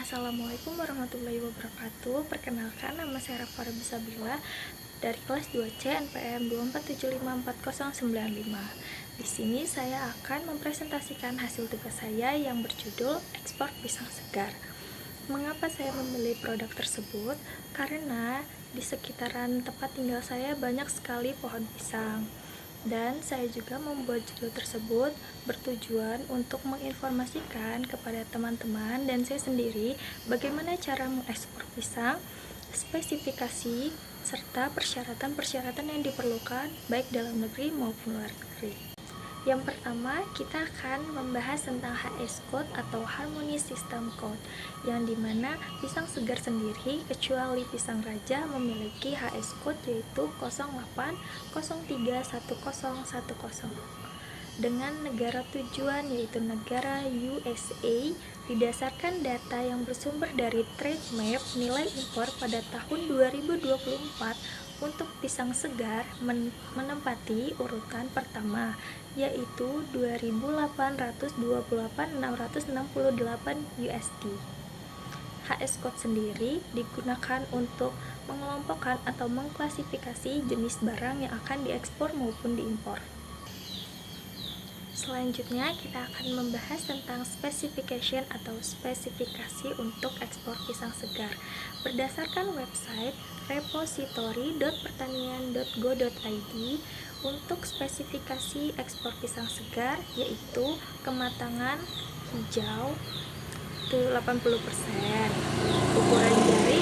Assalamualaikum warahmatullahi wabarakatuh. Perkenalkan, nama saya Rafa Bisabila dari kelas 2C NPM 247544095. Di sini saya akan mempresentasikan hasil tugas saya yang berjudul ekspor pisang segar. Mengapa saya memilih produk tersebut? Karena di sekitaran tempat tinggal saya banyak sekali pohon pisang. Dan saya juga membuat judul tersebut bertujuan untuk menginformasikan kepada teman-teman dan saya sendiri bagaimana cara mengekspor pisang, spesifikasi, serta persyaratan-persyaratan yang diperlukan baik dalam negeri maupun luar negeri. Yang pertama, kita akan membahas tentang HS Code atau Harmony System Code, yang dimana pisang segar sendiri, kecuali pisang raja, memiliki HS Code yaitu 08031010 dengan negara tujuan yaitu negara USA didasarkan data yang bersumber dari Trade Map nilai impor pada tahun 2024 untuk pisang segar menempati urutan pertama yaitu 2.828.668 USD. HS Code sendiri digunakan untuk mengelompokkan atau mengklasifikasi jenis barang yang akan diekspor maupun diimpor. Selanjutnya kita akan membahas tentang specification atau spesifikasi untuk ekspor pisang segar. Berdasarkan website repository.pertanian.go.id, untuk spesifikasi ekspor pisang segar yaitu kematangan hijau 80%, ukuran jari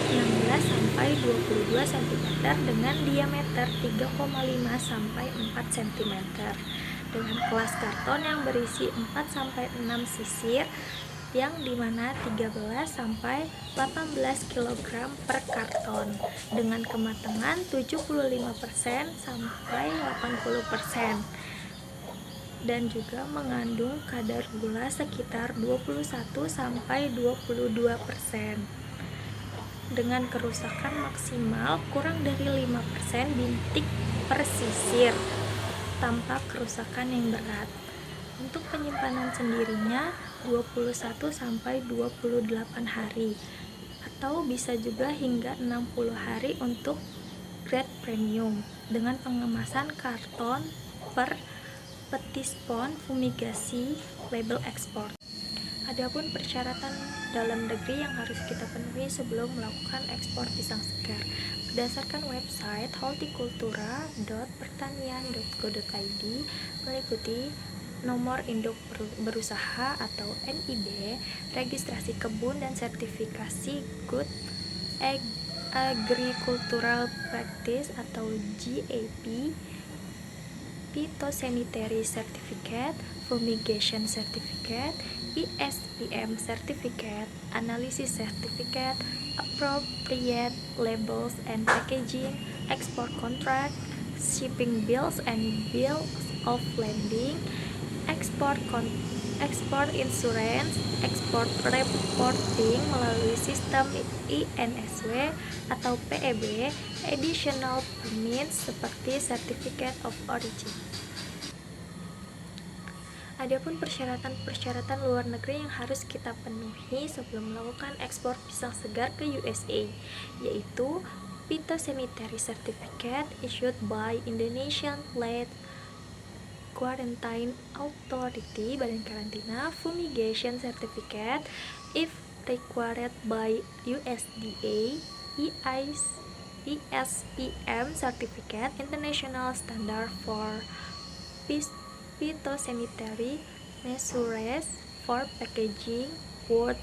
16 sampai 22 cm dengan diameter 3,5 sampai 4 cm, dengan kelas karton yang berisi 4 sampai 6 sisir yang dimana 13 sampai 18 kg per karton, dengan kematangan 75% sampai 80%, dan juga mengandung kadar gula sekitar 21 sampai 22%, dengan kerusakan maksimal kurang dari 5% bintik per sisir tanpa kerusakan yang berat. Untuk penyimpanan sendirinya 21 sampai 28 hari atau bisa juga hingga 60 hari untuk grade premium, dengan pengemasan karton per petispon fumigasi label ekspor. Adapun persyaratan dalam negeri yang harus kita penuhi sebelum melakukan ekspor pisang segar, berdasarkan website hortikultura.pertanian.go.id, meliputi nomor induk berusaha atau NIB, registrasi kebun dan sertifikasi Good Agricultural Practice atau GAP, Phytosanitary Certificate, Fumigation Certificate, ESPM Certificate, Analysis Certificate, Appropriate Labels and Packaging, Export Contract, Shipping Bills and Bills of Landing, Export Insurance, Export Reporting melalui sistem INSW atau PEB, Additional Permits seperti Certificate of Origin. Adapun persyaratan luar negeri yang harus kita penuhi sebelum melakukan ekspor pisang segar ke USA, yaitu Phytosanitary Certificate issued by Indonesian Lead Quarantine Authority, Badan Karantina, Fumigation Certificate if required by USDA, ESPM Certificate, International Standard for Phytosanitary Measures for Packaging Wood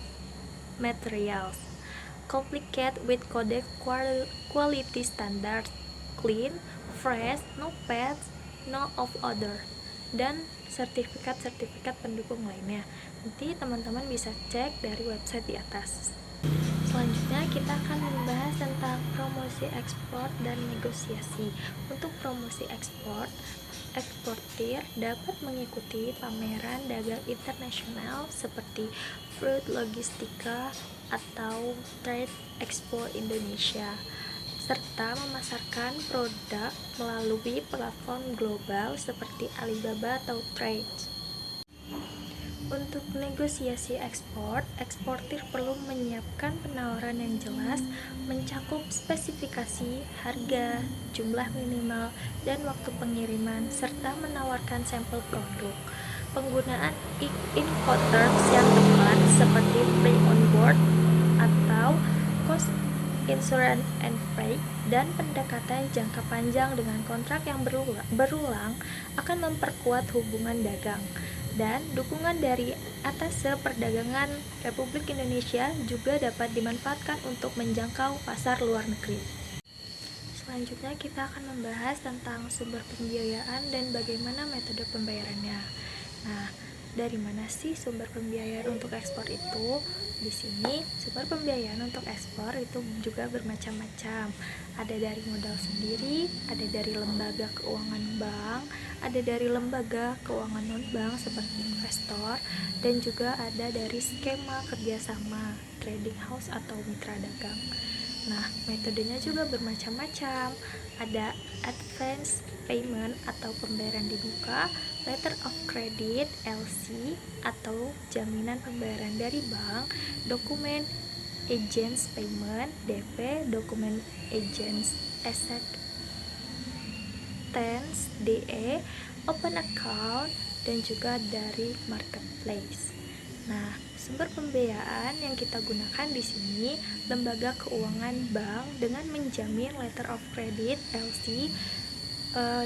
Materials, compliant with Codex Quality Standards, clean, fresh, no pests, no of odor, dan sertifikat-sertifikat pendukung lainnya. Nanti teman-teman bisa cek dari website di atas. Selanjutnya kita akan membahas tentang promosi ekspor dan negosiasi. Untuk promosi ekspor, eksportir dapat mengikuti pameran dagang internasional seperti Fruit Logistica atau Trade Expo Indonesia, serta memasarkan produk melalui platform global seperti Alibaba atau Trade. Untuk negosiasi ekspor, eksportir perlu menyiapkan penawaran yang jelas, mencakup spesifikasi, harga, jumlah minimal, dan waktu pengiriman, serta menawarkan sampel produk. Penggunaan Incoterms yang tepat seperti free on board atau cost insurance and freight dan pendekatan jangka panjang dengan kontrak yang berulang akan memperkuat hubungan dagang. Dan dukungan dari Atasé Perdagangan Republik Indonesia juga dapat dimanfaatkan untuk menjangkau pasar luar negeri. Selanjutnya kita akan membahas tentang sumber pembiayaan dan bagaimana metode pembayarannya. Nah, dari mana sih sumber pembiayaan untuk ekspor itu? Di sini sumber pembiayaan untuk ekspor itu juga bermacam-macam. Ada dari modal sendiri, ada dari lembaga keuangan bank, ada dari lembaga keuangan non-bank seperti investor, dan juga ada dari skema kerjasama, trading house atau mitra dagang. Nah, metodenya juga bermacam-macam. Ada advance payment atau pembayaran dibuka, letter of credit (LC) atau jaminan pembayaran dari bank, dokumen agents payment (DP), dokumen agents acceptance (DE), open account, dan juga dari marketplace. Nah, sumber pembiayaan yang kita gunakan di sini lembaga keuangan bank dengan menjamin letter of credit (LC)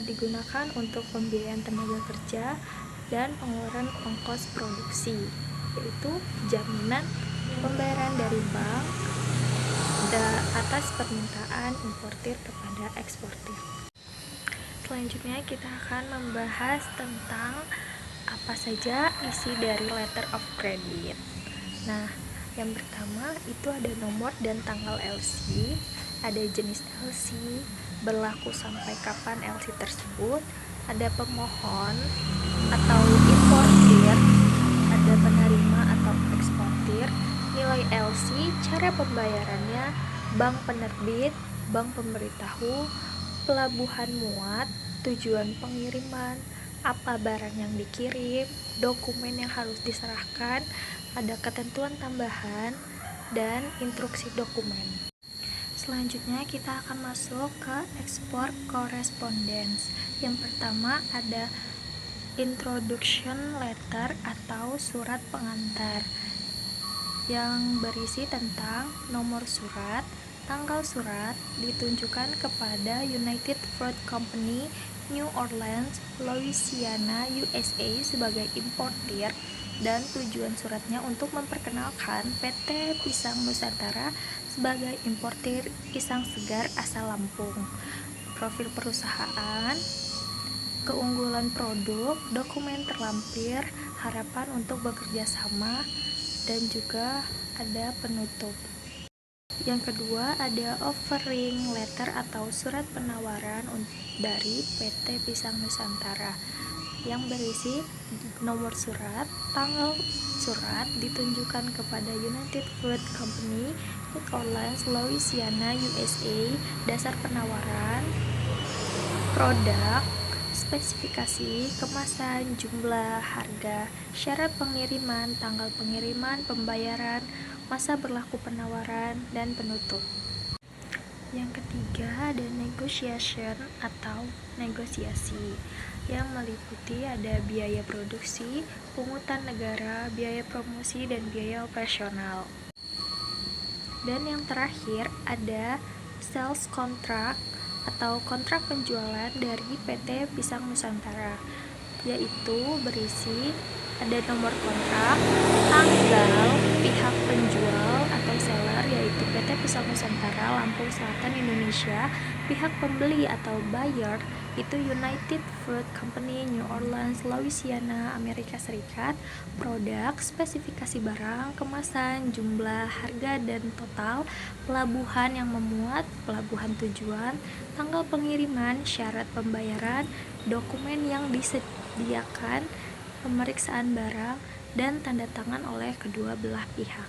digunakan untuk pembiayaan tenaga kerja dan pengeluaran ongkos produksi, yaitu jaminan pembayaran dari bank atas permintaan importir kepada eksportir. Selanjutnya kita akan membahas tentang apa saja isi dari letter of credit. Nah, yang pertama itu ada nomor dan tanggal LC, ada jenis LC, berlaku sampai kapan LC tersebut, ada pemohon atau importir, ada penerima atau eksportir, nilai LC, cara pembayarannya, bank penerbit, bank pemberitahu, pelabuhan muat, tujuan pengiriman, apa barang yang dikirim, dokumen yang harus diserahkan, ada ketentuan tambahan, dan instruksi dokumen. Selanjutnya kita akan masuk ke ekspor correspondence. Yang pertama ada introduction letter atau surat pengantar yang berisi tentang nomor surat, tanggal surat, ditunjukkan kepada United Fruit Company, New Orleans, Louisiana, USA sebagai importir, dan tujuan suratnya untuk memperkenalkan PT Pisang Nusantara sebagai importir pisang segar asal Lampung, profil perusahaan, keunggulan produk, dokumen terlampir, harapan untuk bekerja sama, dan juga ada penutup. Yang kedua ada offering letter atau surat penawaran dari PT Pisang Nusantara yang berisi nomor surat, tanggal surat, ditunjukkan kepada United Fruit Company, New Orleans, Louisiana, USA, dasar penawaran, produk, spesifikasi, kemasan, jumlah, harga, syarat pengiriman, tanggal pengiriman, pembayaran, masa berlaku penawaran, dan penutup. Yang ketiga ada negotiation atau negosiasi yang meliputi ada biaya produksi, pungutan negara, biaya promosi, dan biaya operasional. Dan yang terakhir ada sales contract atau kontrak penjualan dari PT Pisang Nusantara, yaitu berisi ada nomor kontrak, tanggal, pihak penjual atau seller yaitu PT Pisang Nusantara Lampung Selatan Indonesia, pihak pembeli atau buyer itu United Fruit Company, New Orleans, Louisiana, Amerika Serikat, produk, spesifikasi barang, kemasan, jumlah, harga, dan total, pelabuhan yang memuat, pelabuhan tujuan, tanggal pengiriman, syarat pembayaran, dokumen yang disediakan, pemeriksaan barang, dan tanda tangan oleh kedua belah pihak.